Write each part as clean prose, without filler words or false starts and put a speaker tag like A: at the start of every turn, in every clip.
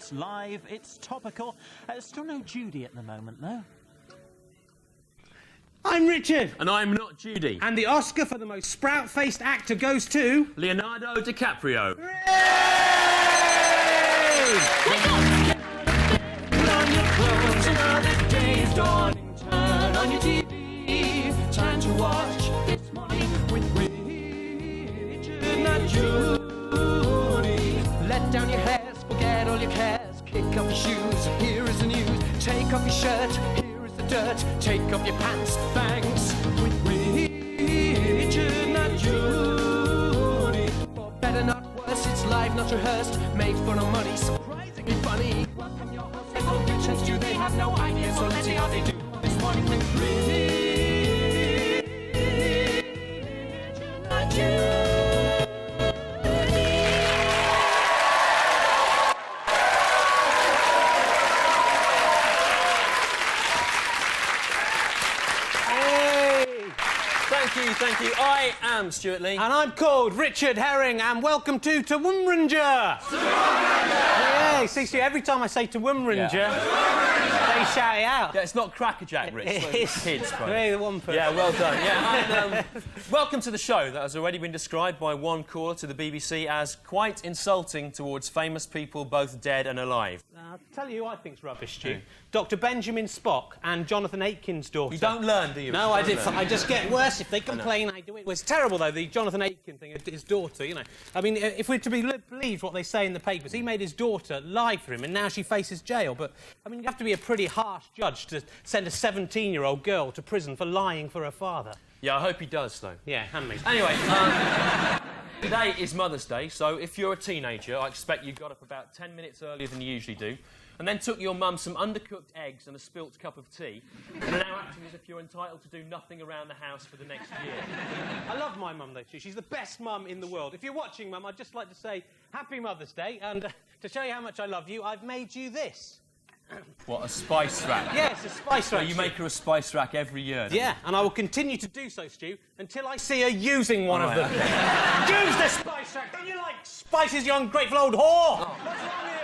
A: It's live, it's topical. Still no Judy at the moment, though.
B: I'm Richard.
C: And I'm not Judy.
B: And the Oscar for the most sprout-faced actor goes to...
C: Leonardo DiCaprio.
B: Hooray!
D: Put on your clothes, another day is dawning. Turn on your TV. Time to watch This Morning with Richard and Judy. Let down your hairs, forget all your cares. Kick off your shoes, here is the news. Take off your shirt, here is the dirt. Take off your pants, thanks. With Richard and Judy. For better, not worse, it's live, not rehearsed. Made for no money, surprisingly funny. Welcome your hosts, they're called Richard and Judy. They have no idea, so let's see how they do. This Morning with Richard and Judy.
C: Thank you. I am Stuart Lee.
B: And I'm called Richard Herring, and welcome to TMWRNJ. Yeah, see, every time I say TMWRNJ, they shout it out.
C: Yeah, it's not Crackerjack, Rich.
B: It's
C: kids,
B: really the one for...
C: Yeah, well done. Yeah, and, welcome to the show that has already been described by one caller to the BBC as quite insulting towards famous people, both dead and alive.
B: I'll tell you who I think's rubbish, Stu. Dr. Benjamin Spock and Jonathan Aitken's daughter.
C: You don't learn, do you?
B: No, I did. I just get worse if they complain. I do it. Well, it's terrible though. The Jonathan Aitken thing, his daughter. You know, I mean, if we're to be believed what they say in the papers, he made his daughter lie for him, and now she faces jail. But I mean, you have to be a pretty harsh judge to send a 17-year-old girl to prison for lying for her father.
C: Yeah, I hope he does, though.
B: Yeah, hand me.
C: Anyway, today is Mother's Day, so if you're a teenager, I expect you got up about 10 minutes earlier than you usually do, and then took your mum some undercooked eggs and a spilt cup of tea, and are now acting as if you're entitled to do nothing around the house for the next year.
B: I love my mum, though, She's the best mum in the world. If you're watching, Mum, I'd just like to say Happy Mother's Day, and to show you how much I love you, I've made you this.
C: What, a spice rack?
B: Yes, a spice rack.
C: So you make her a spice rack every year?
B: Yeah, and I will continue to do so, Stu, until I see her using one of them. Use the spice rack! Don't you like spices, you ungrateful old whore? Oh. What's wrong with you?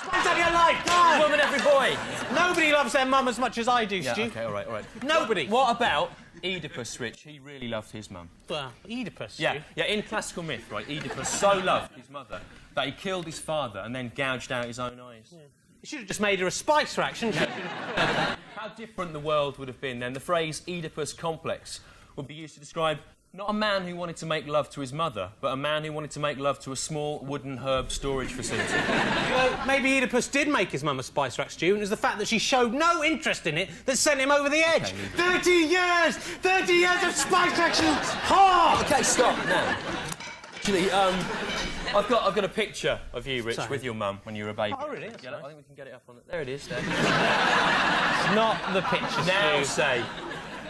B: Spice up your life!
C: Every woman, every boy!
B: Nobody loves their mum as much as I do,
C: Yeah,
B: Stu.
C: OK, all right.
B: Nobody.
C: What about Oedipus, Rich? He really loved his mum.
B: Well, Oedipus,
C: Yeah,
B: Stu.
C: yeah, in classical myth, right, Oedipus so loved his mother that he killed his father and then gouged out his own eyes.
B: Yeah. You should have just made her a spice rack, shouldn't you?
C: How different the world would have been then. The phrase Oedipus complex would be used to describe not a man who wanted to make love to his mother, but a man who wanted to make love to a small wooden herb storage facility.
B: Well, maybe Oedipus did make his mum a spice rack, Stu, and it was the fact that she showed no interest in it that sent him over the edge.
C: Okay,
B: 30 years! 30 years of spice rack, you whore!
C: OK, stop now. Actually, I've got a picture of you, Rich, with your mum when you were a baby.
B: Oh, really? That's nice.
C: I think we can get it up on it. There it is. There.
B: It's not the picture,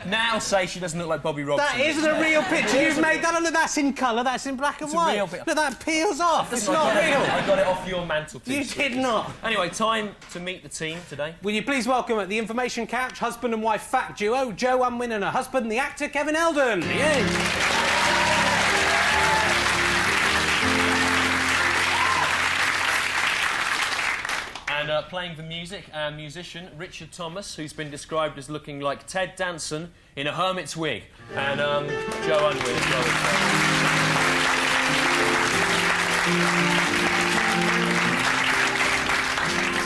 C: Now say she doesn't look like Bobby Robson.
B: That isn't a real picture. You've made that. Look, that's in colour. That's in black and white.
C: Real picture.
B: Look, that peels off. It's not real.
C: I got it off your mantelpiece.
B: You did not.
C: Anyway, time to meet the team today.
B: Will you please welcome at the information couch husband and wife fact duo Joe Unwin and her husband, the actor Kevin Eldon. Yes.
C: And playing the music, our musician, Richard Thomas, who's been described as looking like Ted Danson in a hermit's wig. And Joe Unwin as well.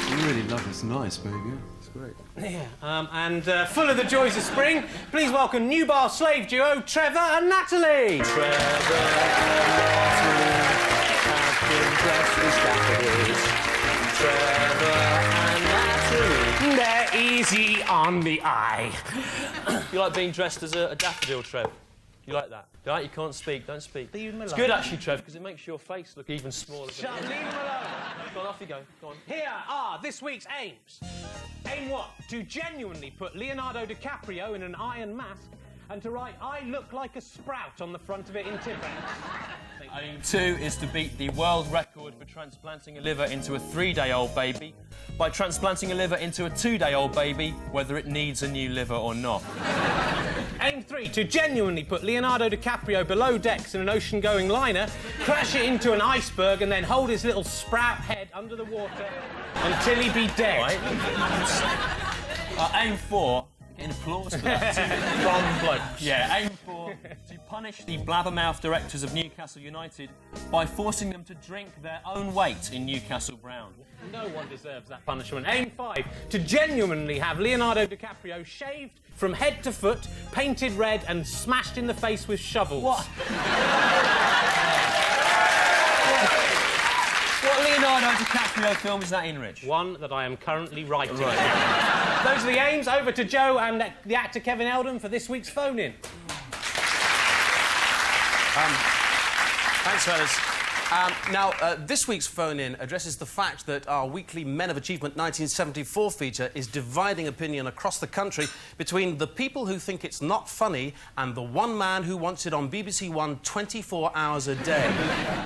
E: I really love it. It's nice, baby. It's great.
B: Yeah, and full of the joys of spring, please welcome new bar slave duo Trevor and Natalie.
C: Trevor and Natalie.
B: They're easy on the eye.
C: You like being dressed as a daffodil, Trev? You like that? You like? You can't speak, don't speak.
B: Leave him alone.
C: It's good, actually, Trev, because it makes your face look even smaller.
B: Shut, leave him alone.
C: Go on, off you go. Go on.
B: Here are this week's aims. Aim what? To genuinely put Leonardo DiCaprio in an iron mask and to write, I look like a sprout on the front of it in Timbrex.
C: Aim 2 is to beat the world record for transplanting a liver into a 3-day-old baby by transplanting a liver into a 2-day-old baby, whether it needs a new liver or not.
B: Aim 3, to genuinely put Leonardo DiCaprio below decks in an ocean-going liner, crash it into an iceberg and then hold his little sprout head under the water Until he be dead.
C: Right? Aim for... Getting applause for that. From bloke. Yeah, aim for to punish the blabbermouth directors of Newcastle United by forcing them to drink their own weight in Newcastle Brown.
B: No one deserves that punishment. Aim 5, to genuinely have Leonardo DiCaprio shaved from head to foot, painted red and smashed in the face with shovels.
C: What Leonardo DiCaprio film is that in, Rich?
B: One that I am currently writing.
C: Right.
B: Those are the aims. Over to Joe and the actor Kevin Eldon for this week's phone-in.
F: Thanks, fellas. Now, this week's phone-in addresses the fact that our weekly Men of Achievement 1974 feature is dividing opinion across the country between the people who think it's not funny and the one man who wants it on BBC One 24 hours a day.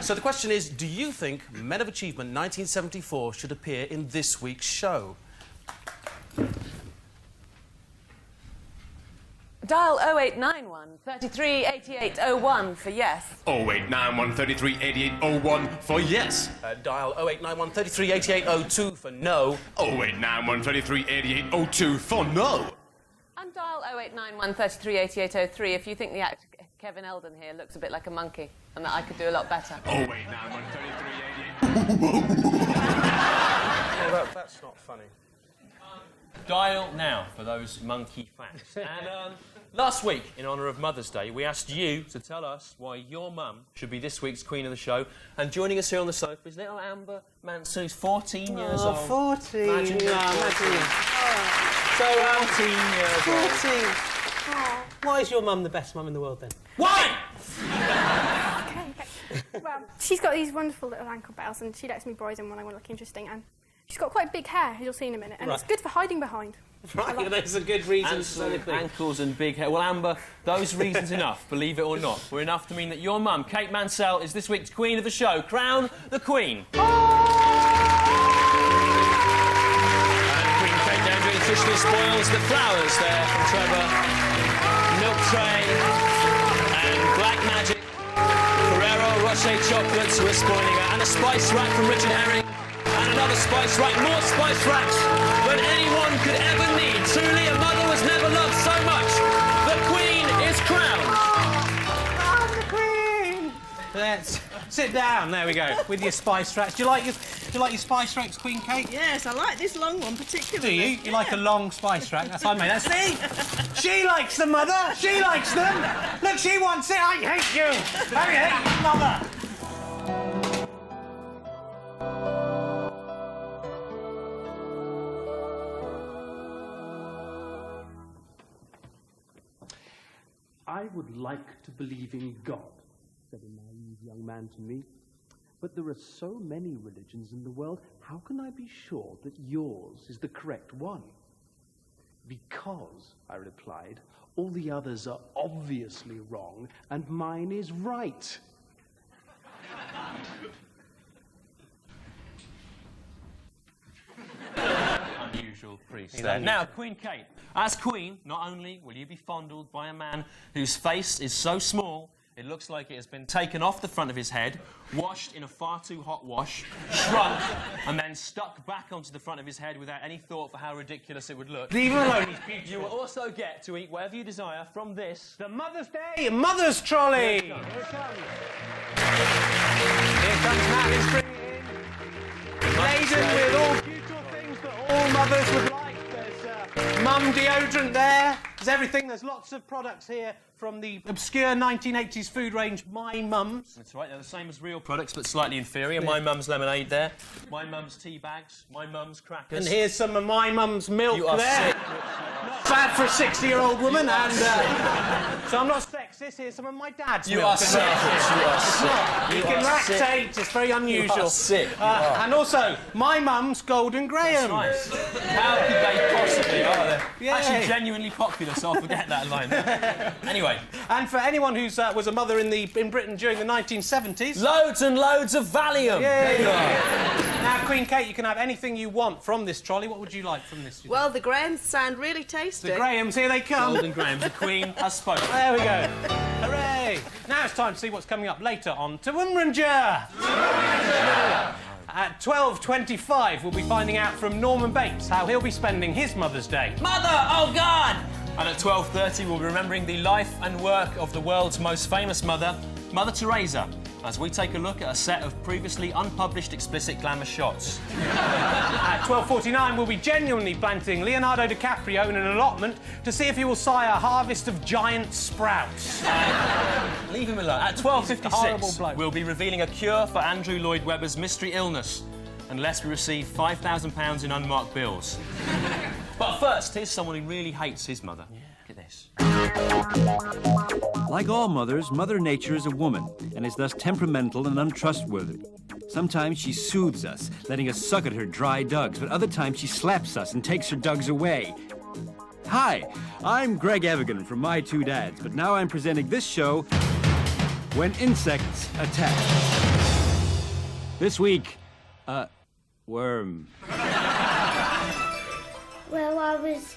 F: So the question is, do you think Men of Achievement 1974 should appear in this week's show?
G: Dial 0891 33 88 01 for yes.
H: 0891 33 88 01 for yes.
F: Dial 0891 33 88 02 for no.
H: 0891 33 88 02 for no.
G: And dial 0891 33 88 03 if you think the actor Kevin Eldon here looks a bit like a monkey and that I could do a lot better.
H: 0891 33 88.
F: Oh, that's not funny.
C: Dial now for those monkey facts. And last week, in honour of Mother's Day, we asked you to tell us why your mum should be this week's queen of the show. And joining us here on the sofa is little Amber Mansell, who's 14 years old.
B: 14.
C: Imagine
B: So,
C: 14 years old.
B: 14. Oh. Why is your mum the best mum in the world, then?
C: Why?
I: Okay. Well, she's got these wonderful little ankle bells and she lets me borrow them when I want to look interesting, and she's got quite big hair, as you'll see in a minute, and it's good for hiding behind.
B: Right, there's a good reason.
C: Ankles and big hair. Well, Amber, those reasons enough, believe it or not, were enough to mean that your mum, Kate Mansell, is this week's queen of the show. Crown the queen. And Queen Kate Dandry officially spoils the flowers there from Trevor, milk tray, and black magic. Ferrero Rocher chocolates were spoiling her, and a spice rack from Richard Herring. And another spice rack, more spice racks than anyone could ever need. Truly, a mother was never loved so much. The Queen is crowned.
B: I'm the Queen. Let's sit down. There we go. With your spice racks. Do you like your spice racks, Queen Kate?
J: Yes, I like this long one particularly.
B: Do you? You
J: Yeah.
B: like a long spice rack? That's I made. That's see. She likes them, mother. She likes them. Look, she wants it. I hate you. I hate you, mother.
K: I would like to believe in God, said a naive young man to me. But there are so many religions in the world, how can I be sure that yours is the correct one? Because, I replied, all the others are obviously wrong, and mine is right.
C: Unusual priest there. Now, Queen Kate, as Queen, not only will you be fondled by a man whose face is so small it looks like it has been taken off the front of his head, washed in a far too hot wash, shrunk, and then stuck back onto the front of his head without any thought for how ridiculous it would look.
B: Leave him alone, he's beautiful.
C: You will also get to eat whatever you desire from this.
B: The Mother's Day Mother's Trolley! Here comes Natalie's bringing in. Laden with all beautiful things that all mothers would like. There's mum deodorant there. There's everything. There's lots of products here from the obscure 1980s food range My Mum's.
C: That's right, they're the same as real products, but slightly inferior. My Mum's lemonade there. My Mum's tea bags. My Mum's crackers.
B: And here's some of My Mum's milk
C: You are
B: there.
C: sick.
B: Not bad for a 60-year-old woman. And so I'm not sexist. Here's some of my dad's
C: You
B: milk.
C: are sick. You are sick.
B: You can lactate. It's very unusual.
C: You are sick. You are.
B: And also, My Mum's Golden Graham.
C: Nice. How could they possibly? Oh, they're
B: Yeah.
C: actually genuinely popular, so I'll forget that line. Anyway.
B: And for anyone who was a mother in Britain during the 1970s...
C: Loads and loads of Valium.
B: Yeah. Now, Queen Kate, you can have anything you want from this trolley. What would you like from this?
J: Well, the Grahams sound really tasty.
B: The Grahams, here they come.
C: Golden Graham, the Queen has spoken.
B: There we go. Hooray! Now it's time to see what's coming up later on TMWRNJ. At 12:25, we'll be finding out from Norman Bates how he'll be spending his Mother's Day.
C: Mother! Oh, God! And at 12:30, we'll be remembering the life and work of the world's most famous mother, Mother Teresa, as we take a look at a set of previously unpublished explicit glamour shots.
B: At 12:49, we'll be genuinely planting Leonardo DiCaprio in an allotment to see if he will sire a harvest of giant sprouts.
C: Leave him alone. At
B: Horrible
C: 12:56,
B: bloke.
C: we'll be revealing a cure for Andrew Lloyd Webber's mystery illness, unless we receive £5,000 in unmarked bills. But first, here's someone who really hates his mother. Look at this.
L: Like all mothers, Mother Nature is a woman and is thus temperamental and untrustworthy. Sometimes she soothes us, letting us suck at her dry dugs, but other times she slaps us and takes her dugs away. Hi, I'm Greg Evigan from My Two Dads, but now I'm presenting this show, When Insects Attack. This week, worm.
M: Well, I was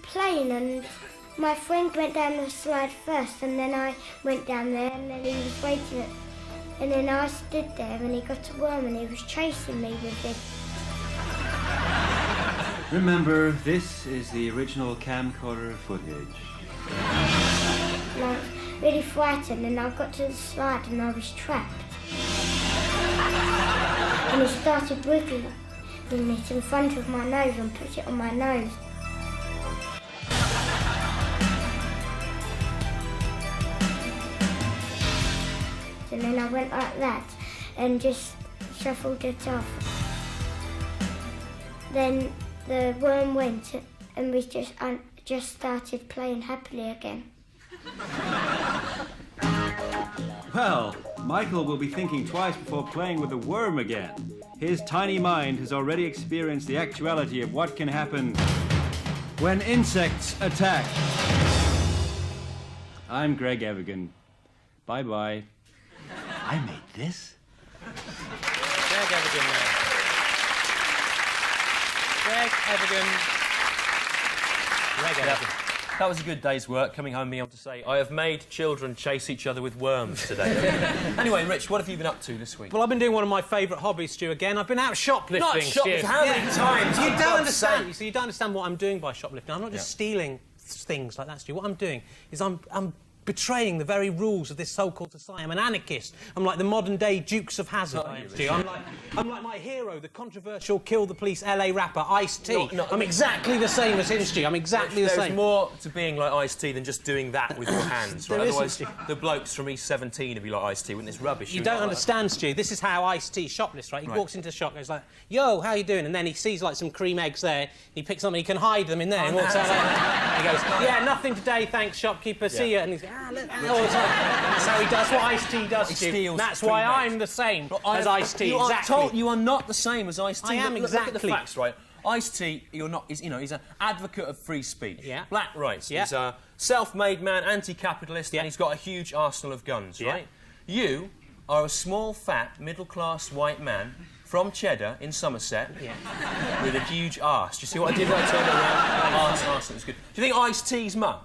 M: playing and my friend went down the slide first and then I went down there and then he was waiting and then I stood there and he got a worm and he was chasing me with it.
L: Remember, this is the original camcorder footage.
M: And I was really frightened and I got to the slide and I was trapped. And he started wiggling it in front of my nose and put it on my nose. And then I went like that and just shuffled it off. Then the worm went and we just started playing happily again.
L: Well, Michael will be thinking twice before playing with the worm again. His tiny mind has already experienced the actuality of what can happen when insects attack. I'm Greg Evigan. Bye-bye. I made this?
B: Greg Evigan there. Greg Evigan. Greg Evigan.
C: That was a good day's work, coming home being able to say, I have made children chase each other with worms today. Anyway, Rich, what have you been up to this week?
B: Well, I've been doing one of my favourite hobbies, Stu, again. I've been out shoplifting,
C: Not shoplifting,
B: Stu.
C: how many times?
B: You
C: For
B: don't
C: God's
B: understand.
C: sake.
B: You see, you don't understand what I'm doing by shoplifting. I'm not just stealing things like that, Stu. What I'm doing is I'm betraying the very rules of this so-called society. I'm an anarchist. I'm like the modern-day Dukes of Hazzard. I'm like my hero, the controversial Kill the Police LA rapper, Ice-T. I'm exactly the same as him, Stu. I'm exactly the same.
C: There's more to being like Ice-T than just doing that with your hands, right?
B: There isn't,
C: Otherwise,
B: Stu.
C: the blokes from East 17 would be like Ice-T, wouldn't this rubbish?
B: You don't understand, Stu. This is how Ice-T shoplifts, right? He walks into the shop, goes like, yo, how you doing? And then he sees, like, some cream eggs there. He picks them, he can hide them in there. And walks out like that. He goes, yeah, nothing today, thanks, shopkeeper. See ya. And he's look, all the time. That's how he does what Ice-T does, Stu. That's why I'm the same as Ice-T, exactly.
C: You are not the same as Ice-T.
B: I am
C: Look
B: exactly.
C: at the facts, right? Ice-T, he's an advocate of free speech, black rights. He's a self-made man, anti-capitalist, and he's got a huge arsenal of guns, right? You are a small, fat, middle-class white man from Cheddar in Somerset with a huge arse. Do you see what I did when I turned around? Arse, it was good. Do you think Ice-T's mum,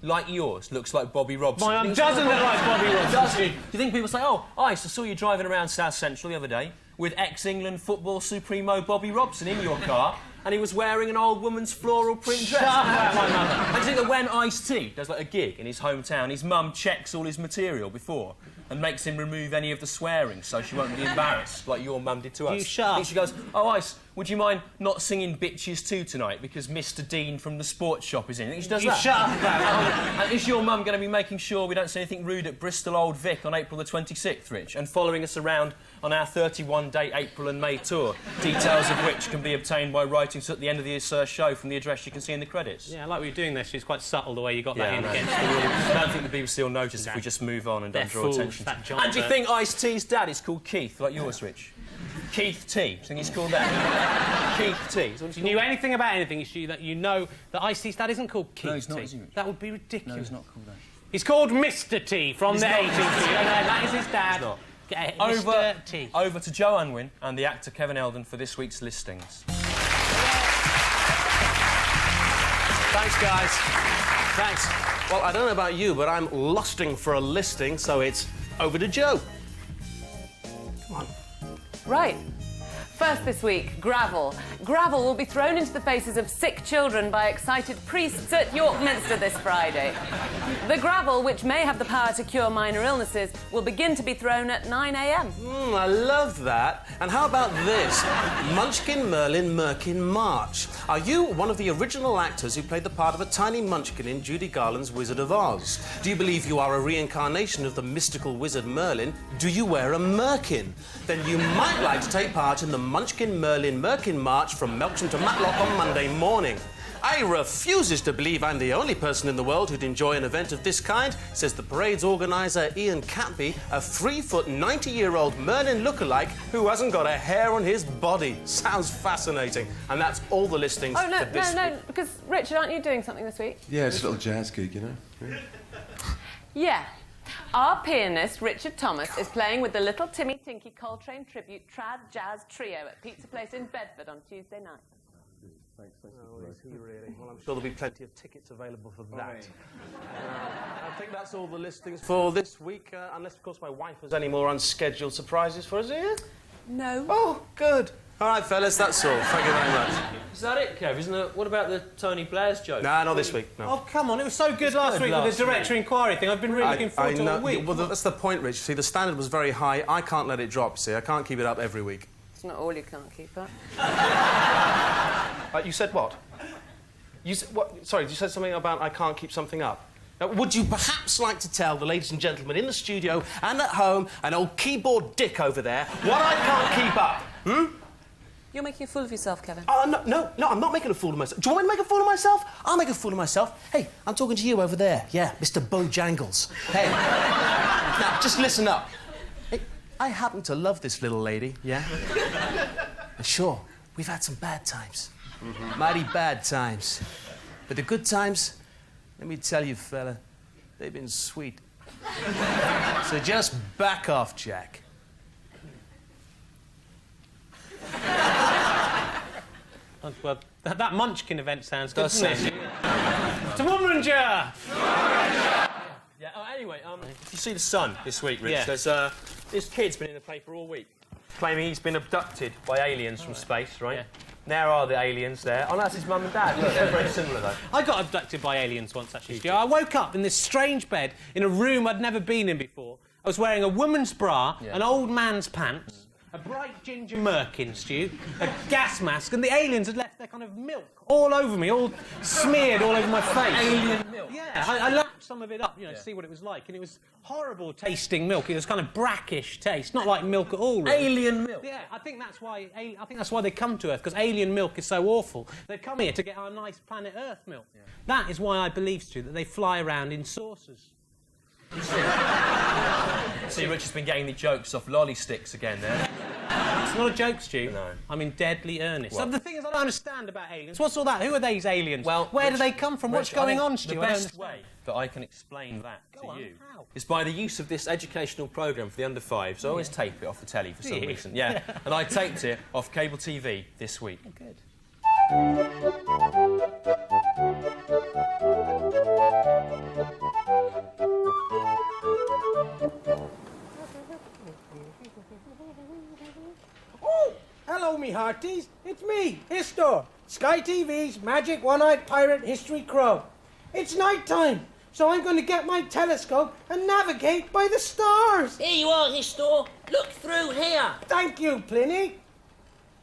C: like yours, looks like Bobby Robson?
B: My mum doesn't look like Bobby Robson.
C: Does she? Do you think people say, oh, Ice, I saw you driving around South Central the other day with ex-England football supremo Bobby Robson in your car, and he was wearing an old woman's floral print dress?
B: Shut up, my mother.
C: And do you think that when Ice-T does like a gig in his hometown, his mum checks all his material before and makes him remove any of the swearing so she won't be embarrassed, like your mum did to us?
B: You shut up.
C: And she goes, oh, Ice, would you mind not singing Bitches 2 tonight because Mr Dean from the sports shop is in? You think she does that?
B: Shut up.
C: And is your mum going to be making sure we don't say anything rude at Bristol Old Vic on April the 26th, Rich, and following us around on our 31-day April and May tour, details of which can be obtained by writing to at the end of the show from the address you can see in the credits?
B: Yeah, I like what you're doing there. She's quite subtle the way you got that in against the rules.
C: I don't think the BBC will notice if we just move on and don't draw attention. And do you think Ice-T's dad is called Keith, like yours, Rich? Keith T. Do you think he's called that? Keith T.
B: If you knew anything about anything, issue that you know that Ice-T's dad isn't called Keith
C: No, he's not,
B: T.
C: is he, Rich?
B: That would be ridiculous.
C: No, he's not called that.
B: He's called Mr T from the 80s. That is his dad.
C: He's not.
B: Mr T.
C: Over to Joe Unwin and the actor Kevin Eldon for this week's listings.
F: Thanks, guys. Thanks. Well, I don't know about you, but I'm lusting for a listing, so it's over to Joe. Come on.
G: Right. First this week, gravel. Gravel will be thrown into the faces of sick children by excited priests at York Minster this Friday. The gravel, which may have the power to cure minor illnesses, will begin to be thrown at 9 a.m.
F: I love that. And how about this? Munchkin, Merlin, Merkin, March. Are you one of the original actors who played the part of a tiny munchkin in Judy Garland's Wizard of Oz? Do you believe you are a reincarnation of the mystical wizard Merlin? Do you wear a merkin? Then you might like to take part in the Munchkin, Merlin, Merkin March from Melksham to Matlock on Monday morning. I refuses to believe I'm the only person in the world who'd enjoy an event of this kind, says the parade's organiser Ian Catby, a 3-foot, 90-year-old Merlin lookalike who hasn't got a hair on his body. Sounds fascinating. And that's all the listings
G: Oh, no,
F: for this
G: no,
F: week.
G: because, Richard, aren't you doing something this week?
E: Yeah, it's a little jazz gig, you know. Yeah.
G: Yeah. Our pianist, Richard Thomas, is playing with the Little Timmy Tinky Coltrane Tribute Trad Jazz Trio at Pizza Place in Bedford on Tuesday night.
F: Thanks. Oh, is he really? Well, I'm sure there'll be plenty of tickets available for that. I think that's all the listings for this week, unless, of course, my wife has any more unscheduled surprises for us here.
G: No.
F: Oh, good. All right, fellas, that's all. Thank you very much.
C: Is that it, Kev? Isn't it? What about the Tony Blair's joke?
F: Nah, not this week, no.
B: Oh, come on, it was so good last week with the director inquiry thing. I've been really looking forward to it all week.
F: Well, that's the point, Rich. See, the standard was very high. I can't let it drop, see. I can't keep it up every week.
G: It's not all you can't keep up.
F: You said what? You said what? Sorry, you said something about I can't keep something up. Now, would you perhaps like to tell the ladies and gentlemen in the studio and at home, an old keyboard dick over there, what I can't keep up?
G: You're making a fool of yourself, Kevin.
F: No, I'm not making a fool of myself. Do you want me to make a fool of myself? I'll make a fool of myself. Hey, I'm talking to you over there. Yeah, Mr. Bojangles. Hey. Now, just listen up. Hey, I happen to love this little lady, yeah? But sure, we've had some bad times. Mighty bad times. But the good times, let me tell you, fella, they've been sweet. So just back off, Jack.
B: Well, that Munchkin event sounds good, doesn't it? TMWRNJ!
C: Yeah. Anyway, if you see the Sun this week, Rich, there's this kid's been in the paper all week, claiming he's been abducted by aliens from space, right?
B: Yeah.
C: There are the aliens there. Oh, that's his mum and dad. Look, they're very similar, though.
B: I got abducted by aliens once, actually. I woke up in this strange bed in a room I'd never been in before. I was wearing a woman's bra, an old man's pants, a bright ginger merkin, Stu, a gas mask, and the aliens had left their kind of milk all over me, all smeared all over my face.
C: Alien milk?
B: Yeah, I lapped some of it up, you know, to see what it was like, and it was horrible tasting milk. It was kind of brackish taste, not like milk at all, really.
C: Alien milk?
B: Yeah, I think that's why they come to Earth, because alien milk is so awful. They've come here to get our nice planet Earth milk. Yeah. That is why I believe, Stu, that they fly around in saucers.
C: See, Richard's been getting the jokes off lolly sticks again there.
B: It's not a joke, Stu.
C: No.
B: I'm in deadly earnest.
C: What?
B: So the thing is, I don't understand about aliens. What's all that? Who are these aliens?
C: Well,
B: where do they come from? What's going on, Stu?
C: The best way that I can explain that to you is by the use of this educational programme for the under-5s. I always tape it off the telly for some reason. Yeah. And I taped it off cable TV this week.
B: Oh, good.
N: Oh, hello, me hearties. It's me, Histor, Sky TV's magic one-eyed pirate history crow. It's night time, so I'm going to get my telescope and navigate by the stars.
O: Here you are, Histor. Look through here.
N: Thank you, Pliny.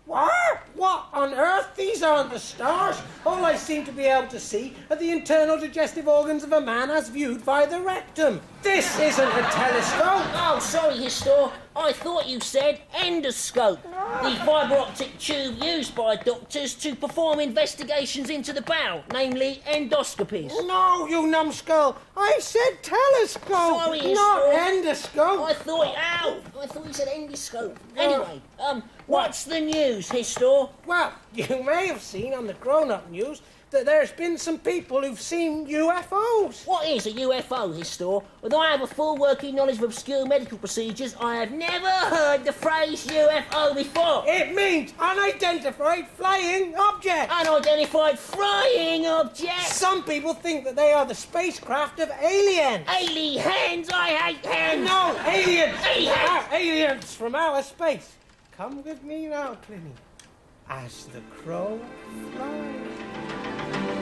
N: What? What on earth? These aren't the stars. All I seem to be able to see are the internal digestive organs of a man as viewed by the rectum. This isn't a telescope.
O: Oh, sorry, Histor. I thought you said endoscope. The fibre optic tube used by doctors to perform investigations into the bowel, namely endoscopies.
N: No, you numbskull. I said telescope,
O: Sorry,
N: not
O: Histor.
N: endoscope.
O: I thought you said endoscope. Anyway, what's the news, Histor?
N: Well, you may have seen on the grown-up news that there's been some people who've seen UFOs.
O: What is a UFO, Histor? Although I have a full working knowledge of obscure medical procedures, I have never heard the phrase UFO before.
N: It means unidentified flying object.
O: Unidentified flying object.
N: Some people think that they are the spacecraft of aliens.
O: Aliens? I hate hands.
N: No, aliens.
O: Aliens.
N: Aliens from outer space. come with me now, Pliny, as the crow flies.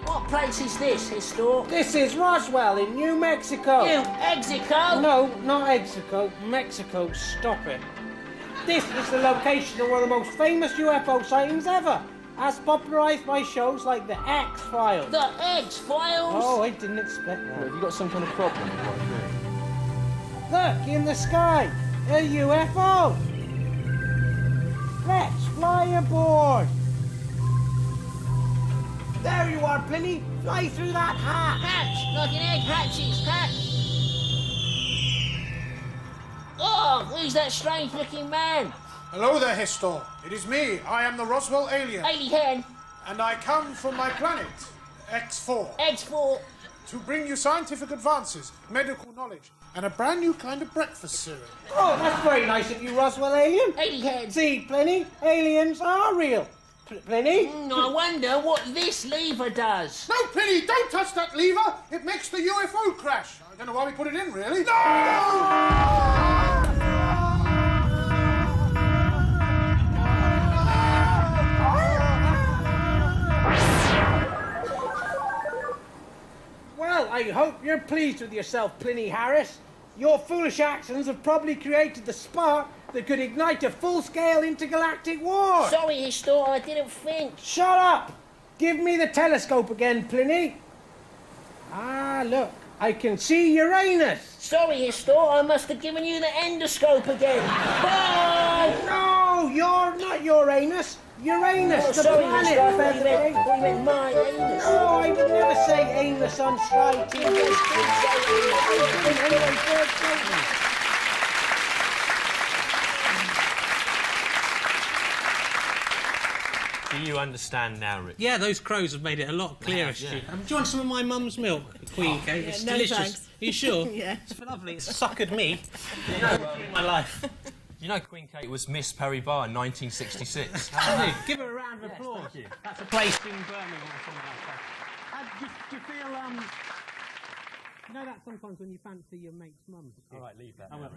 O: What place is this, Histor?
N: This is Roswell in New Mexico.
O: New Mexico?
N: No, not Mexico. Mexico, stop it. This is the location of one of the most famous UFO sightings ever, as popularised by shows like The X-Files.
O: The X-Files?
N: Oh, I didn't expect that.
E: Have you got some kind of problem?
N: Look, in the sky, a UFO. Let's fly aboard. There you are, Pliny. Fly through that hatch.
O: Hatch, like an egg hatches. Hatch. Oh, who's that strange-looking man?
P: Hello there, Histor. It is me. I am the Roswell alien.
O: Alien.
P: And I come from my planet, X4.
O: X4.
P: To bring you scientific advances, medical knowledge, and a brand new kind of breakfast cereal.
N: Oh, that's very nice of you, Roswell alien.
O: Alien.
N: See, Pliny, aliens are real. Pliny?
O: I wonder what this lever does.
P: No, Pliny, don't touch that lever. It makes the UFO crash. I don't know why we put it in, really. No!
N: Well, I hope you're pleased with yourself, Pliny Harris. Your foolish actions have probably created the spark that could ignite a full-scale intergalactic war.
O: Sorry, Histor, I didn't think.
N: Shut up! Give me the telescope again, Pliny. Ah, look, I can see Uranus.
O: Sorry, Histor, I must have given you the endoscope again. Bye!
N: No, you're not Uranus. Uranus,
O: Oh,
N: the
O: sorry,
N: planet.
O: Histor, I thought you meant my anus.
N: No, I would never say anus on Sky TV. Anyway, George, don't me.
C: Do you understand now, Rich?
B: Yeah, those crows have made it a lot clearer, Stu. Do you want some of my mum's milk, Queen Kate? It's delicious.
J: thanks.
B: Are you sure?
J: Yeah.
B: It's lovely. It's suckered me. You know, my life.
C: You know Queen Kate was Miss Perry Bar in 1966.
B: Give her a round of applause.
C: Thank you.
B: That's a place in Birmingham or something like that. Do you feel, you know that sometimes when you fancy your mate's mum?
C: All right, leave that.
B: I won't.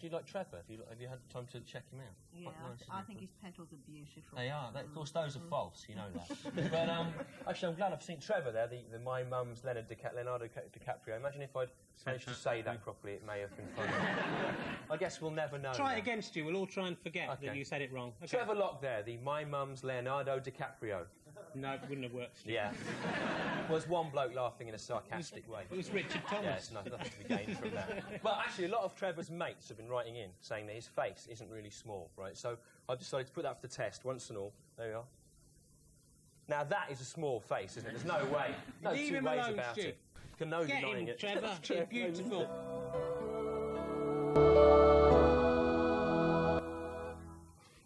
C: Do you like Trevor? Have you had time to check him out?
J: Yeah,
C: Quite nice,
J: I
C: isn't
J: think
C: he?
J: his petals are beautiful.
C: They are. Of course, those are false. You know that. But actually, I'm glad I've seen Trevor there. The my mum's Leonardo DiCaprio. Imagine if I'd managed to say that properly. It may have been funny. I guess we'll never know.
B: Try it
C: now.
B: against you. We'll all try and forget that you said it wrong. Okay.
C: Trevor Locke there. The my mum's Leonardo DiCaprio.
B: No, it wouldn't have worked.
C: Yeah. Was one bloke laughing in a sarcastic way.
B: It was Richard Thomas.
C: Yeah, it's nothing to be gained from that. But actually, a lot of Trevor's mates have been writing in saying that his face isn't really small, right? So I've decided to put that for the test once and all. There we are. Now that is a small face, isn't it? There's no way. No
B: Leave
C: two
B: him
C: ways
B: alone,
C: about
B: Stu.
C: it. Can no
B: Get
C: denying
B: him,
C: it.
B: Trevor. It's beautiful.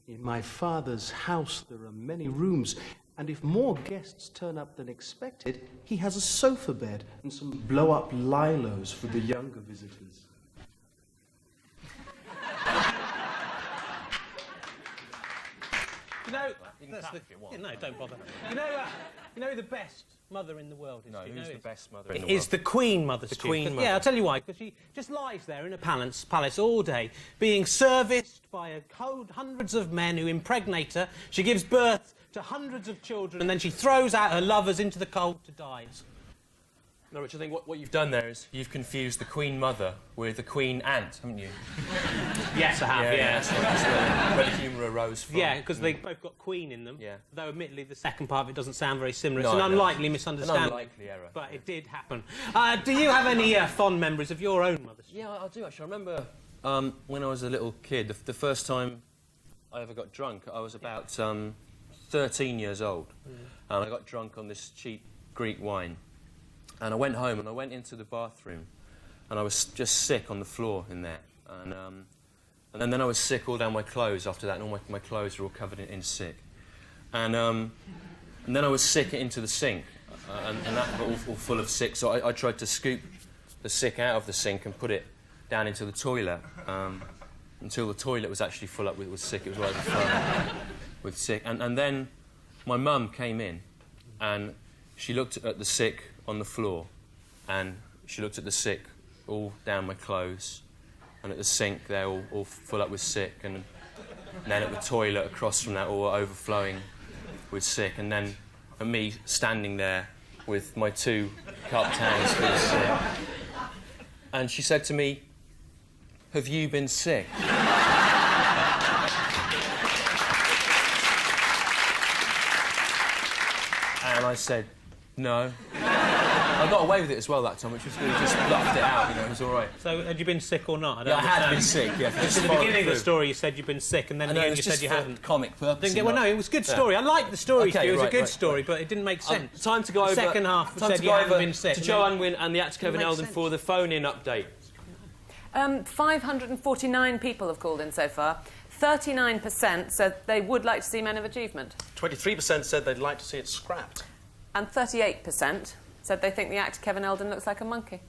K: In my father's house, there are many rooms, and if more guests turn up than expected, he has a sofa bed and some blow-up lilos for the younger visitors.
B: You know, no, don't bother. You know the best mother in the world is.
C: No,
B: Stu?
C: who's the best mother in the
B: It
C: world?
B: is the Queen Mother.
C: The
B: Stu.
C: Queen
B: 'Cause-
C: Mother.
B: Yeah, I'll tell you why. Because she just lies there in a palace all day, being serviced by hundreds of men who impregnate her. She gives birth to hundreds of children, and then she throws out her lovers into the cold to die.
C: No, Rich, I think what you've done there is you've confused the Queen Mother with the Queen Ant, haven't you?
B: Yes, I have. Yeah,
C: that's where the humour arose from.
B: Yeah, because they both got Queen in them.
C: Yeah.
B: Though, admittedly, the second part of it doesn't sound very similar.
C: No,
B: It's an
C: it
B: unlikely
C: doesn't.
B: misunderstanding.
C: An unlikely error.
B: But it did happen. Do you have any fond memories of your own mother?
C: Yeah, I do actually. I remember when I was a little kid, the first time I ever got drunk, I was about 13 years old. And I got drunk on this cheap Greek wine. And I went home and I went into the bathroom and I was just sick on the floor in there. And then I was sick all down my clothes after that, and all my clothes were all covered in sick. And then I was sick into the sink, and that was all full of sick. So I tried to scoop the sick out of the sink and put it down into the toilet until the toilet was actually full up with sick. It was right at the front with sick. And then my mum came in and she looked at the sick on the floor, and she looked at the sick all down my clothes, and at the sink they're all full up with sick, and then at the toilet across from that all overflowing with sick, and then at me standing there with my 2 cupped hands full of sick. And she said to me, "Have you been sick?" And I said, "No." I got away with it as well that time, which was good. Just bluffed it out, you know, it was all right.
B: So, had you been sick or not?
C: I had been sick, yeah.
B: At the beginning of the story, you said you'd been sick, and then at the end you said you hadn't.
C: Comic purpose.
B: Well, no, it was a good story. I liked the story, Stu. It was a good story, but it didn't make sense.
C: Time to go over...
B: The second half said you hadn't been sick.
C: To Joe Unwin and the actor Kevin Eldon for the phone-in update.
G: 549 people have called in so far. 39% said they would like to see Men of Achievement.
F: 23% said they'd like to see it scrapped.
G: And 38% said they think the actor Kevin Eldon looks like a monkey.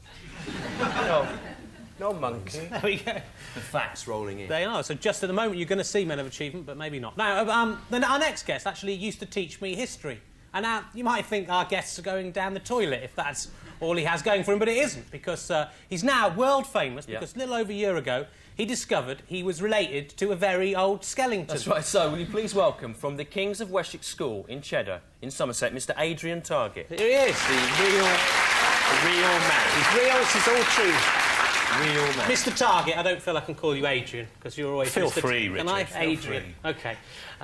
F: No monkey.
B: There we go.
C: The facts rolling in.
B: They are. So just at the moment you're going to see Men of Achievement, but maybe not. Now, then our next guest actually used to teach me history. And now you might think our guests are going down the toilet if that's all he has going for him, but it isn't, because he's now world famous because a little over a year ago he discovered he was related to a very old skeleton.
C: That's right. So, will you please welcome from the Kings of Wessex School in Cheddar, in Somerset, Mr. Adrian Target.
B: Here he is.
C: The real man.
B: He's real, this is all true.
C: Real man.
B: Mr. Target, I don't feel I can call you Adrian, because you're always...
E: Feel
B: Mr.
E: free, Richard.
B: Can I?
E: Feel
B: Adrian.
E: free.
B: OK.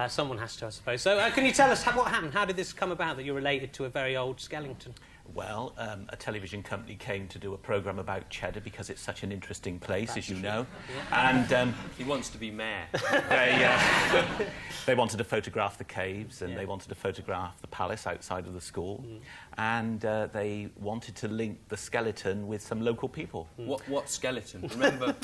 B: Someone has to, I suppose. So, can you tell us what happened? How did this come about that you're related to a very old skeleton?
Q: Well, a television company came to do a programme about Cheddar because it's such an interesting place, as you know.
C: Yeah. And he wants to be mayor.
Q: They wanted to photograph the caves, and they wanted to photograph the palace outside of the school. And they wanted to link the skeleton with some local people.
C: What skeleton? Remember,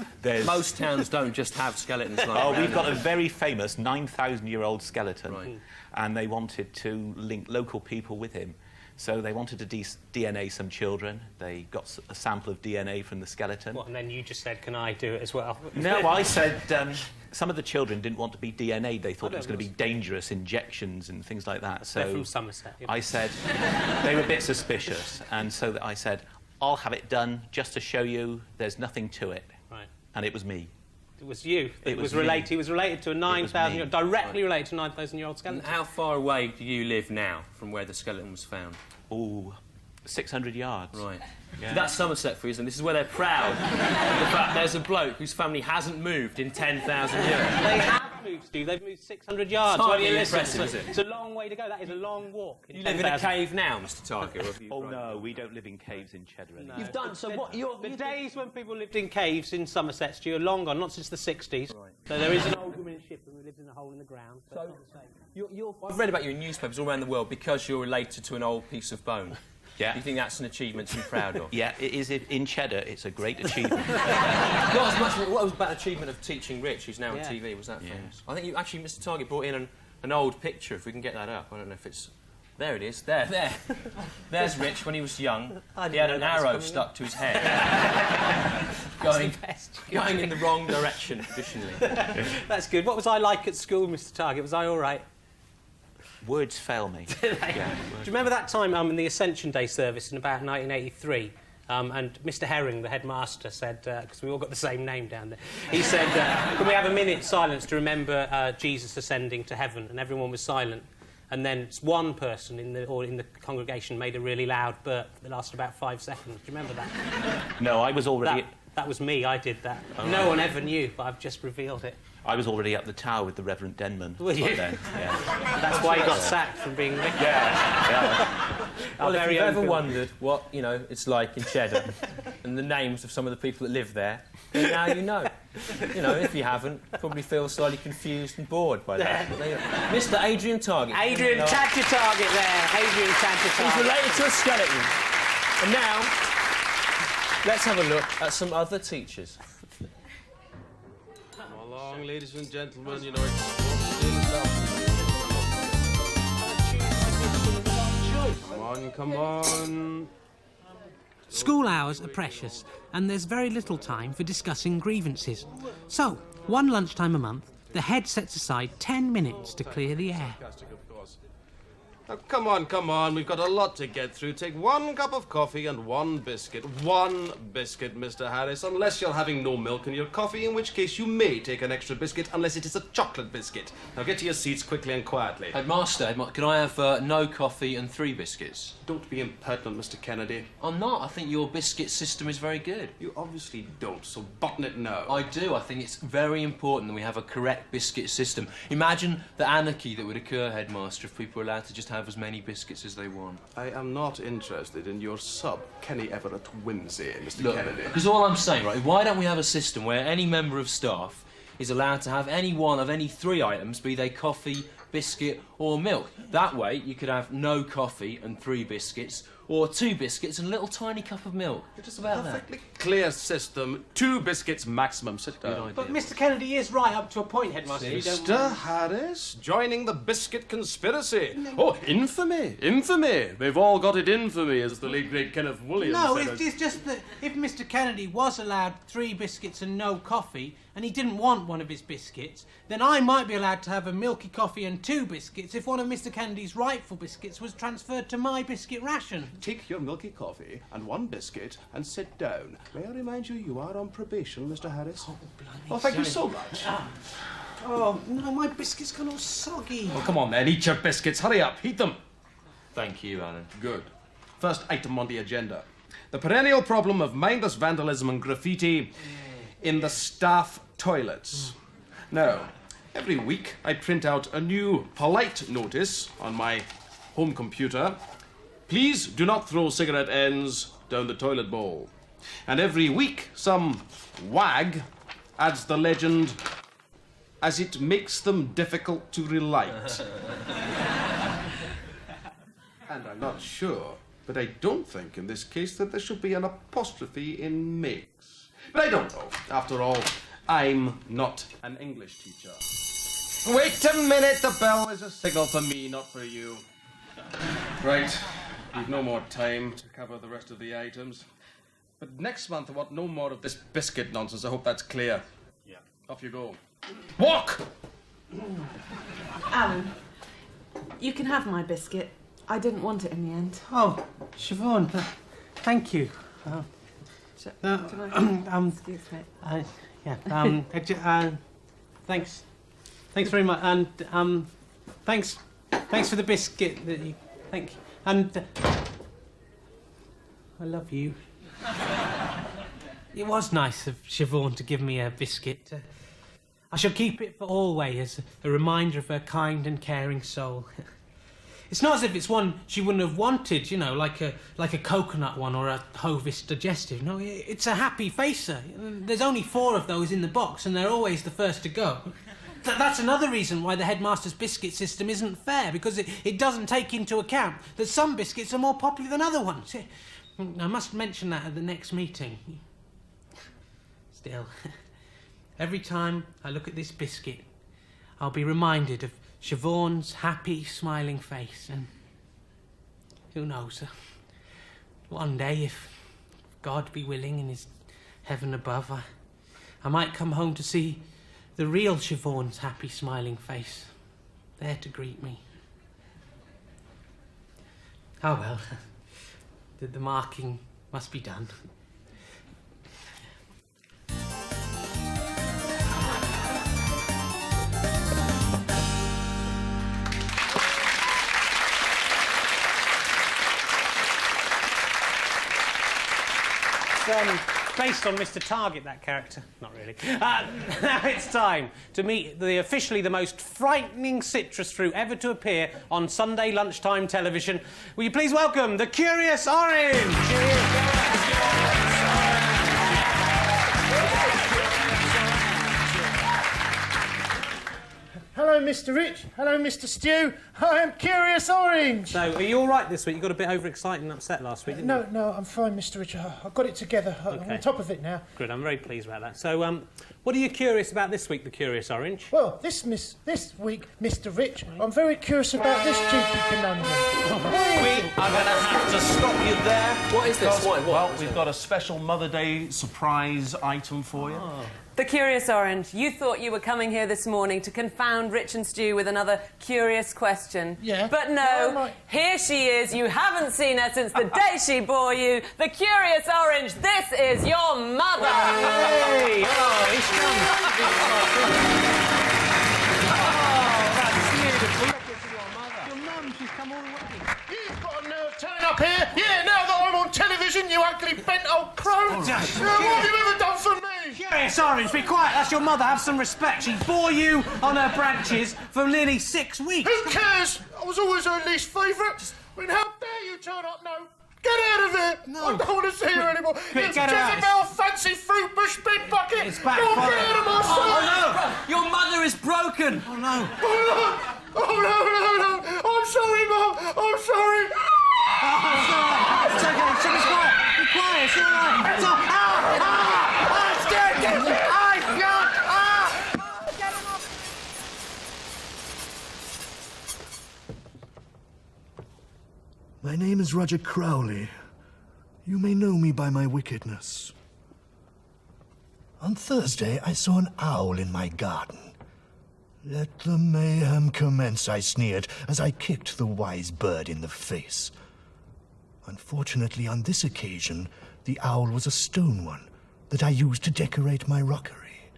C: most towns don't just have skeletons like that.
Q: Oh, we've got a very famous 9,000-year-old skeleton. Right. And they wanted to link local people with him. So they wanted to DNA some children. They got a sample of DNA from the skeleton.
B: What, and then you just said, can I do it as well?
Q: No, I said some of the children didn't want to be DNA'd. They thought it was going to be dangerous injections and things like that. So
B: they're from Somerset.
Q: I said, they were a bit suspicious. And so I said, I'll have it done just to show you there's nothing to it.
B: Right.
Q: And it was me.
B: It was you.
Q: It was
B: related. He was related to a 9,000-year-old, directly related to a 9,000-year-old skeleton.
C: And how far away do you live now from where the skeleton was found?
Q: Oh, 600 yards.
C: Right.
Q: Yeah.
C: So that's Somerset for you, and this is where they're proud. The fact there's a bloke whose family hasn't moved in 10,000 years.
B: They have moved, Stu. They've moved 600 yards.
C: It's hardly impressive, is it?
B: It's a long way to go. That is a long walk.
C: You live in a cave now, Mr. Target?
Q: Oh, no, we don't live in caves in Cheddar anymore.
B: You've done, so what... The days when people lived in caves in Somerset, Stu, are long gone, not since the 60s. Right. So there is an old woman in Shipton who lives in a hole in the ground. So
C: I've read about you in newspapers all around the world because you're related to an old piece of bone.
Q: Yeah.
C: Do you think that's an achievement to be proud of?
Q: Yeah, it is. In Cheddar, it's a great achievement.
C: What was about achievement of teaching Rich, who's now on TV? Was that famous? I think you actually, Mr. Target, brought in an old picture. If we can get that up, I don't know if it's. There it is. There. There's Rich when he was young. He had an arrow stuck to his head, going in the wrong direction traditionally.
B: That's good. What was I like at school, Mr. Target? Was I all right?
Q: Words fail me. Do
B: you remember that time in the Ascension Day service in about 1983? And Mr. Herring, the headmaster, said, because we all got the same name down there, he said, can we have a minute's silence to remember Jesus ascending to heaven? And everyone was silent. And then one person in the congregation made a really loud burp that lasted about 5 seconds. Do you remember that?
Q: No, I was already...
B: That was me, I did that. No one ever knew, but I've just revealed it.
Q: I was already at the tower with the Reverend Denman.
B: Were you?
Q: Then. Yeah.
B: That's why he got sacked from being Rick.
Q: Yeah.
C: Well, if you've ever wondered what, it's like in Cheddar and the names of some of the people that live there, then now you know. If you haven't, probably feel slightly confused and bored by that. Mr. Adrian Target.
B: Adrian Tadger Target there. Adrian Tadger Target.
C: He's related to a skeleton. And now, let's have a look at some other teachers.
F: Come along, ladies and gentlemen, Come on.
R: School hours are precious, and there's very little time for discussing grievances. So, one lunchtime a month, the head sets aside 10 minutes to clear the air.
F: Now, come on. We've got a lot to get through. Take 1 cup of coffee and 1 biscuit. 1 biscuit, Mr. Harris, unless you're having no milk in your coffee, in which case you may take an extra biscuit, unless it is a chocolate biscuit. Now, get to your seats quickly and quietly.
C: Headmaster, can I have no coffee and 3 biscuits?
F: Don't be impertinent, Mr. Kennedy.
C: I'm not. I think your biscuit system is very good.
F: You obviously don't, so button it now.
C: I do. I think it's very important that we have a correct biscuit system. Imagine the anarchy that would occur, Headmaster, if people were allowed to just have as many biscuits as they want.
F: I am not interested in your Kenny Everett whimsy, Mr. Kennedy.
C: Because all I'm saying, right, why don't we have a system where any member of staff is allowed to have any one of any 3 items, be they coffee, biscuit or milk. That way you could have no coffee and 3 biscuits, or 2 biscuits and a little tiny cup of milk. Just about that.
F: Perfectly clear system. 2 biscuits maximum. Sit down.
B: But Mr. Kennedy is right up to a point, Headmaster.
F: Mr. Harris, joining the biscuit conspiracy. Oh, infamy, infamy. They've all got it in for me, as the late great Kenneth Williams said.
B: It's just that if Mr. Kennedy was allowed 3 biscuits and no coffee, and he didn't want one of his biscuits, then I might be allowed to have a milky coffee and 2 biscuits if one of Mr. Kennedy's rightful biscuits was transferred to my biscuit ration.
F: Take your milky coffee and 1 biscuit and sit down. May I remind you, you are on probation, Mr. Harris?
B: Oh, blimey.
F: Oh, thank you so much.
B: Oh, no, my biscuit's gone all soggy.
F: Well, come on then, eat your biscuits. Hurry up, heat them.
C: Thank you, Alan.
F: Good. First item on the agenda. The perennial problem of mindless vandalism and graffiti in the staff toilets. Now, every week I print out a new polite notice on my home computer. Please do not throw cigarette ends down the toilet bowl. And every week some wag adds the legend, as it makes them difficult to relight. And I'm not sure, but I don't think in this case that there should be an apostrophe in makes. But I don't know. After all, I'm not an English teacher. Wait a minute, the bell is a signal for me, not for you. Right, we've no more time to cover the rest of the items. But next month I want no more of this biscuit nonsense. I hope that's clear. Yeah. Off you go. Walk!
S: Alan, you can have my biscuit. I didn't want it in the end.
B: Oh, Siobhan, thank you.
S: Excuse me.
B: Thanks. Thanks very much. And thanks for the biscuit. Thank you. And I love you. It was nice of Siobhan to give me a biscuit. I shall keep it for always as a reminder of her kind and caring soul. It's not as if it's one she wouldn't have wanted, you know, like a coconut one or a Hovis digestive. No, it's a happy facer. There's only 4 of those in the box, and they're always the first to go. That's another reason why the headmaster's biscuit system isn't fair, because it doesn't take into account that some biscuits are more popular than other ones. I must mention that at the next meeting. Still, every time I look at this biscuit, I'll be reminded of Siobhan's happy, smiling face, and who knows, one day, if God be willing in his heaven above, I might come home to see the real Siobhan's happy, smiling face there to greet me. Oh well, the marking must be done. Based on Mr. Target, that character. Not really. Now it's time to meet officially the most frightening citrus fruit ever to appear on Sunday lunchtime television. Will you please welcome the Curious Orange?
N: Hello, Mr. Rich. Hello, Mr. Stew. I am Curious Orange.
B: So, are you all right this week? You got a bit overexcited and upset last week, didn't you?
N: No, I'm fine, Mr. Rich. I've got it together. I'm on top of it now.
B: Good, I'm very pleased about that. So, what are you curious about this week, the Curious Orange?
N: Well, this week, Mr. Rich, I'm very curious about this cheeky conundrum.
F: We are going to have to stop you there.
C: What is this? What?
F: Well, we've got a special Mother Day surprise item for you.
G: The Curious Orange, you thought you were coming here this morning to confound Rich and Stu with another curious question.
N: Yeah.
G: But no, here she is. You haven't seen her since the day she bore you. The Curious Orange, this is your mother.
B: Hey! Oh, he's come. Oh, that's beautiful. Look, it's your mother. Your mum, she's come all the way.
P: You've got a nerve turning up here. Yeah, now that I'm on television, you ugly bent old crow. What have you ever done for me?
B: Curious Orange, be quiet. That's your mother. Have some respect. She bore you on her branches for nearly 6 weeks.
P: Who cares? I was always her least favourite. I mean, how dare you turn up now? Get out of here!
B: No.
P: I don't want to see her anymore.
B: Quick,
P: It's
B: get her out.
P: Jezebel, fancy fruit bush, big bucket.
B: It's back.
P: Don't get out of my sight.
B: Oh, no! Your mother is broken. Oh, no.
P: Oh, no. I'm sorry, Mum. I'm sorry.
B: Oh, it's all right. It's okay. Be quiet. Be quiet. It's all right. It's all right.
P: It's dead. Get him off.
T: My name is Roger Crowley. You may know me by my wickedness. On Thursday, I saw an owl in my garden. Let the mayhem commence, I sneered, as I kicked the wise bird in the face. Unfortunately, on this occasion, the owl was a stone one that I used to decorate my rockery.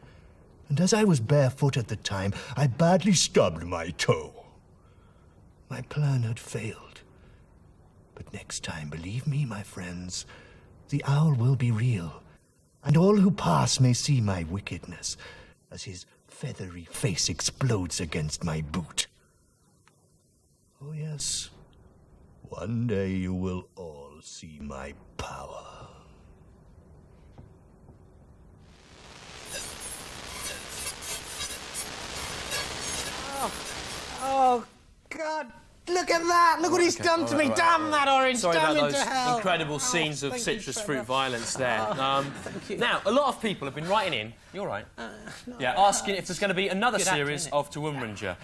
T: And as I was barefoot at the time, I badly stubbed my toe. My plan had failed. But next time, believe me, my friends, the owl will be real, and all who pass may see my wickedness as his feathery face explodes against my boot. Oh yes, one day you will all see my power.
B: Oh, God. Look at that! Look what he's done to me! Damn that orange!
C: Sorry
B: Damn
C: about
B: into
C: those
B: hell!
C: incredible scenes of
B: thank
C: citrus
B: you,
C: fruit
B: Trevor.
C: violence there.
B: Thank you.
C: Now, a lot of people have been writing in. You're right. Yeah, asking if there's going to be another
B: Good actor,
C: series
B: isn't it?
C: of TMWRNJ.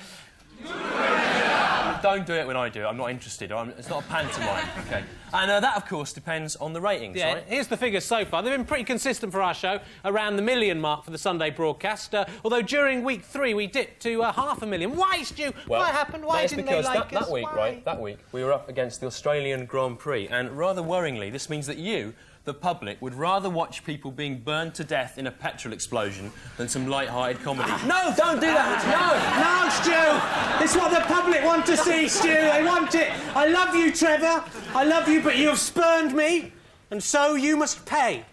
C: Don't do it when I do it. I'm not interested. It's not a pantomime. Okay. And that, of course, depends on the ratings,
B: Yeah,
C: right?
B: here's the figures so far. They've been pretty consistent for our show, around the 1 million mark for the Sunday broadcast. Although during week 3 we dipped to 500,000. Why, Stu?
C: Well,
B: what happened? Why
C: that is
B: didn't
C: because
B: they like us?
C: that week,
B: Why?
C: right? That week we were up against the Australian Grand Prix, and rather worryingly, this means that you, the public, would rather watch people being burned to death in a petrol explosion than some light-hearted comedy. No, don't do that.
B: No, Stu! It's what the public want to see, Stu. They want it. I love you, Trevor. I love you, but you have spurned me, and so you must pay,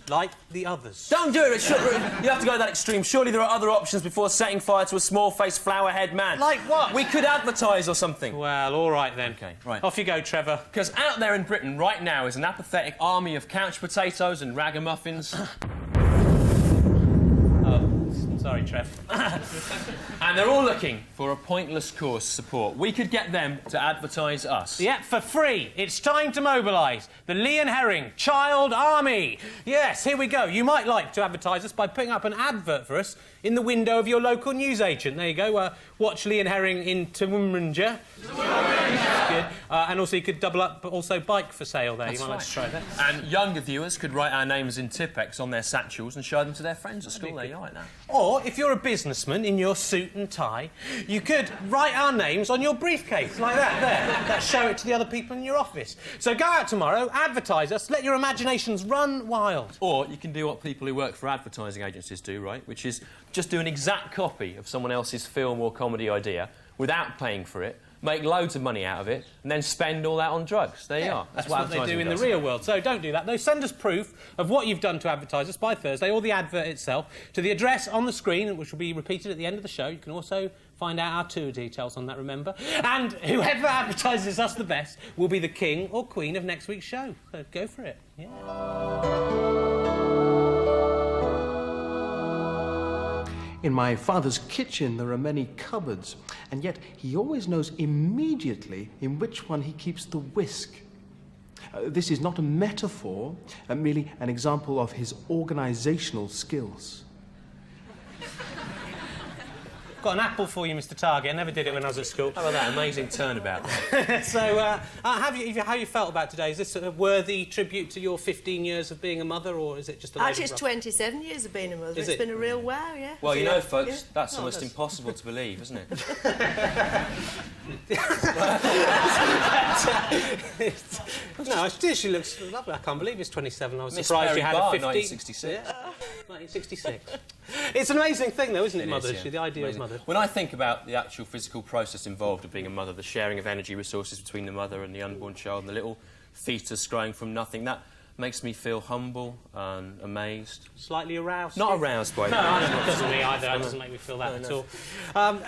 B: like the others.
C: Don't do it. You have to go that extreme. Surely there are other options before setting fire to a small-faced, flower-head man.
B: Like what?
C: We could advertise or something.
B: Well, all right then.
C: Okay, right.
B: Off you go, Trevor.
C: Because out there in Britain right now is an apathetic army of couch potatoes and ragamuffins.
B: Sorry, Trev.
C: And they're all looking for a pointless cause support. We could get them to advertise us.
B: Yeah, for free. It's time to mobilise the Lee and Herring Child Army. Yes, here we go. You might like to advertise us by putting up an advert for us in the window of your local newsagent. There you go. Watch Lee and Herring in TMWRNJ. Good. And also you could double up, also bike for sale there.
C: That's
B: you might like to try that.
C: And younger viewers could write our names in Tipp-Ex on their satchels and show them to their friends at school. There you are now.
B: Or, if you're a businessman in your suit and tie, you could write our names on your briefcase, like that, there. That show it to the other people in your office. So go out tomorrow, advertise us, let your imaginations run wild.
C: Or you can do what people who work for advertising agencies do, right? Which is just do an exact copy of someone else's film or comedy idea without paying for it, make loads of money out of it, and then spend all that on drugs. There you are.
B: That's what they do in the real world. So don't do that. Though send us proof of what you've done to advertise us by Thursday, or the advert itself, to the address on the screen, which will be repeated at the end of the show. You can also find out our tour details on that, remember. And whoever advertises us the best will be the king or queen of next week's show. So go for it. Yeah.
K: In my father's kitchen, there are many cupboards, and yet he always knows immediately in which one he keeps the whisk. This is not a metaphor, merely an example of his organisational skills.
B: Got an apple for you, Mr. Target. I never did it when I was at school.
C: How about that amazing turnabout?
B: So, how you felt about today? Is this a worthy tribute to your 15 years of being a mother, or is it just a load
J: Actually,
B: of
J: it's
B: rubbish?
J: 27 years of being a mother.
B: Is
J: It's
B: it?
J: been a real wow, yeah.
C: Well, you know, folks,
J: Yeah.
C: that's
J: No,
C: almost
J: that's-
C: impossible to believe, isn't it?
B: No, she looks lovely. I can't believe it's 27. I was
C: Miss
B: surprised
C: Mary
B: you had
C: Barr,
B: a 15.
C: 1966.
B: 1966. It's an amazing thing, though, isn't it,
C: It is,
B: motherhood?
C: yeah.
B: The idea
C: Amazing.
B: of motherhood.
C: When I think about the actual physical process involved of being a mother, the sharing of energy resources between the mother and the unborn child, and the little fetus growing from nothing, that makes me feel humble and amazed.
B: Slightly aroused?
C: Not aroused by
B: No, it doesn't me either. It doesn't make me feel that at all.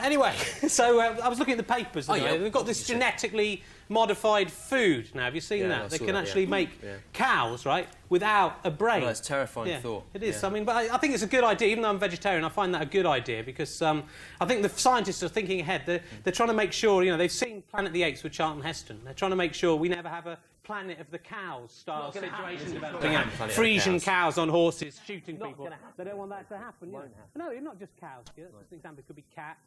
B: Anyway, so I was looking at the papers.
C: Oh, yeah.
B: They've got this genetically modified food now. Have you seen
C: Yeah,
B: that?
C: I
B: They
C: saw
B: can
C: that,
B: actually
C: yeah.
B: make
C: Yeah.
B: cows, right, without a brain.
C: Oh, that's a terrifying
B: Yeah,
C: thought.
B: It is.
C: Yeah.
B: I mean, but I think it's a good idea. Even though I'm vegetarian, I find that a good idea because I think the scientists are thinking ahead. They're trying to make sure, you know, they've seen Planet of the Apes with Charlton Heston. They're trying to make sure we never have a Planet of the Cows style situation developing.
C: Planet of the
B: Frisian
C: Cows.
B: cows on horses shooting people. They don't want that to happen. No, not just cows. Yeah, just an example. It could be cats.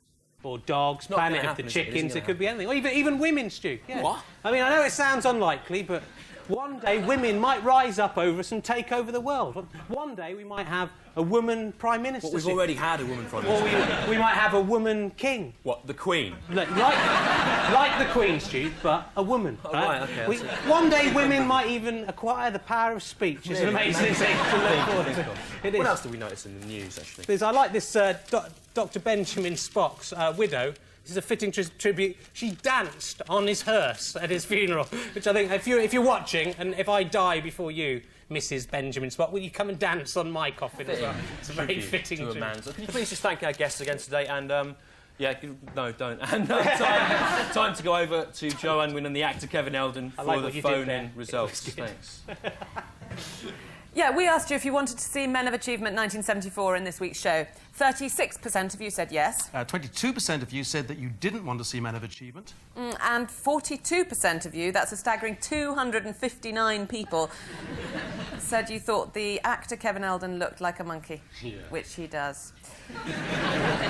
B: Or dogs,
C: not
B: Planet
C: gonna
B: of the
C: happen, is it? It isn't
B: Chickens,
C: gonna
B: it could be anything. Or even women, Stu. Yeah. What? I mean, I know it sounds unlikely, but one day women might rise up over us and take over the world. One day we might have a woman Prime Minister.
C: Well, we've already had a woman Prime
B: Or
C: Minister.
B: we might have a woman king.
C: What, the Queen?
B: Like the Queen, Stu, but a woman.
C: Oh, right, okay, I see.
B: One day women might even acquire the power of speech. It's an amazing thing to look forward to. It is.
C: What else do we notice in the news, actually?
B: I like this Dr. Benjamin Spock's widow. This is a fitting tribute. She danced on his hearse at his funeral, which I think, if you're watching, and if I die before you, Mrs. Benjamin Spock, will you come and dance on my coffin as well? It's a very
C: Tribute
B: fitting
C: to a
B: tribute.
C: man. So can you please just thank our guests again today and... no, don't. And time to go over to Joe Unwin and the actor Kevin Eldon
B: I
C: for
B: like
C: the
B: what you did
C: phone-in
B: there.
C: results.
B: It was good.
C: Thanks.
G: Yeah, we asked you if you wanted to see Men of Achievement 1974 in this week's show. 36% of you said yes.
F: 22% of you said that you didn't want to see Men of Achievement.
G: And 42% of you, that's a staggering 259 people, said you thought the actor Kevin Eldon looked like a monkey, which he does.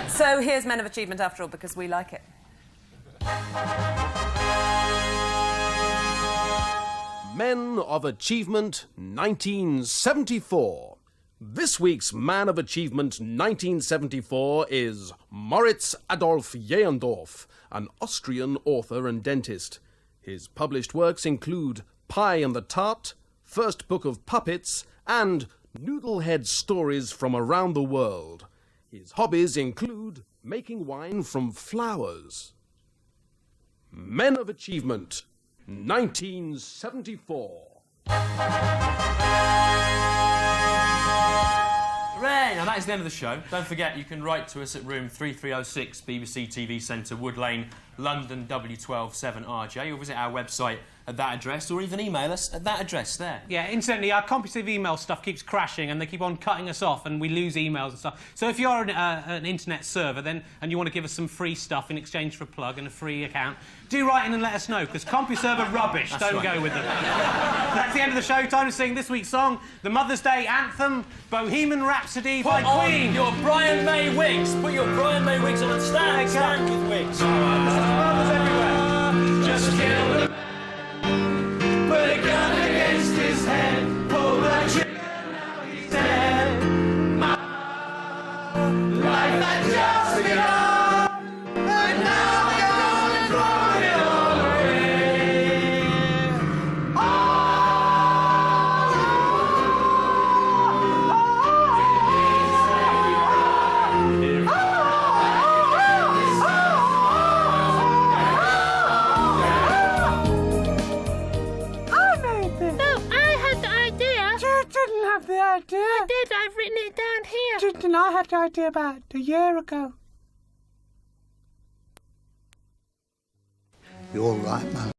G: So here's Men of Achievement after all, because we like it.
F: Men of Achievement 1974. This week's Man of Achievement 1974 is Moritz Adolf Jehndorf, an Austrian author and dentist. His published works include Pie and the Tart, First Book of Puppets, and Noodlehead Stories from Around the World. His hobbies include making wine from flowers. Men of Achievement 1974.
C: Hooray! Now that is the end of the show. Don't forget, you can write to us at room 3306 BBC TV Centre, Wood Lane, London W12 7RJ, or visit our website at that address, or even email us at that address there.
B: Yeah, incidentally, our comprehensive email stuff keeps crashing and they keep on cutting us off and we lose emails and stuff. So if you're an internet server and you want to give us some free stuff in exchange for a plug and a free account, do write in and let us know, because CompuServe are rubbish.
C: That's
B: Don't
C: right.
B: go with them. That's the end of the show. Time to sing this week's song, the Mother's Day anthem, Bohemian Rhapsody by
C: Put on
B: Queen.
C: your Brian May wigs. Put your Brian May wigs on and stand with wigs.
B: Mothers everywhere.
D: Just kill the man. Put a gun against his head. Pull the trigger, now he's dead. My life had just begun, and now we're gonna throw it all away.
N: I did. I've written it down here. Didn't I have the idea about a year ago?
U: You're right, man.